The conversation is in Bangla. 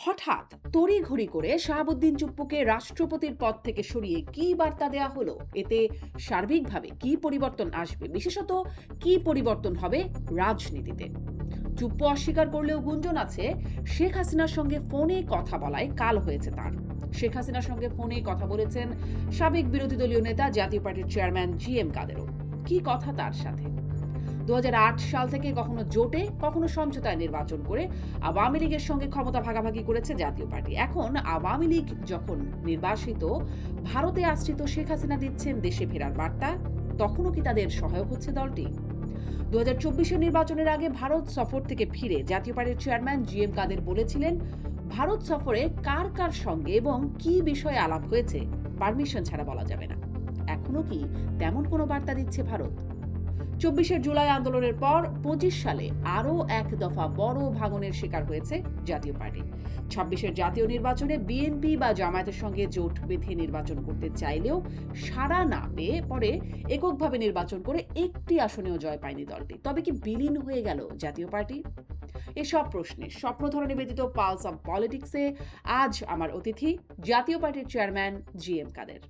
হঠাৎ তড়িঘড়ি করে শাহাবুদ্দিন চুপ্পুকে রাষ্ট্রপতির পদ থেকে সরিয়ে কি বার্তা দেয়া হলো? এতে সার্বিকভাবে কি পরিবর্তন আসবে, বিশেষত কি পরিবর্তন হবে রাজনীতিতে? চুপ্পু অস্বীকার করলেও গুঞ্জন আছে শেখ হাসিনার সঙ্গে ফোনে কথা বলায় কাল হয়েছে তার। শেখ হাসিনার সঙ্গে ফোনে কথা বলেছেন সাবেক বিরোধী দলীয় নেতা জাতীয় পার্টির চেয়ারম্যান GM কাদেরও। কি কথা তার সাথে? 2008 সাল থেকে কখনো জোটে কখনো সমঝোতায় নির্বাচন করে আওয়ামী লীগের সঙ্গে ক্ষমতা ভাগাভাগি করেছে জাতীয় পার্টি। এখন আওয়ামী লীগ যখন নির্বাসিত, ভারতে আশ্রিত শেখ হাসিনা দিচ্ছেন দেশে ফেরার বার্তা, তখনও কি তাদের সহায়ক হচ্ছে দলটি? 2024 নির্বাচনের আগে ভারত সফর থেকে ফিরে জাতীয় পার্টির চেয়ারম্যান GM কাদের বলেছিলেন, ভারত সফরে কার কার সঙ্গে এবং কি বিষয়ে আলাপ হয়েছে পারমিশন ছাড়া বলা যাবে না। এখনো কি তেমন কোনো বার্তা দিচ্ছে ভারত? 24 জুলাই আন্দোলনের পর 25 সালে আরও এক দফা বড় ভাঙনের শিকার হয়েছে জাতীয় পার্টি। 26 জাতীয় নির্বাচনে বিএনপি বা জামায়াতের সঙ্গে জোট বেঁধে নির্বাচন করতে চাইলেও সাড়া না পেয়ে পরে এককভাবে নির্বাচন করে একটি আসনেও জয় পায়নি দলটি। তবে কি বিলীন হয়ে গেল জাতীয় পার্টি? এসব প্রশ্নে স্বপ্নধরা নিবেদিত পালস অব পলিটিক্সে আজ আমার অতিথি জাতীয় পার্টির চেয়ারম্যান GM কাদের।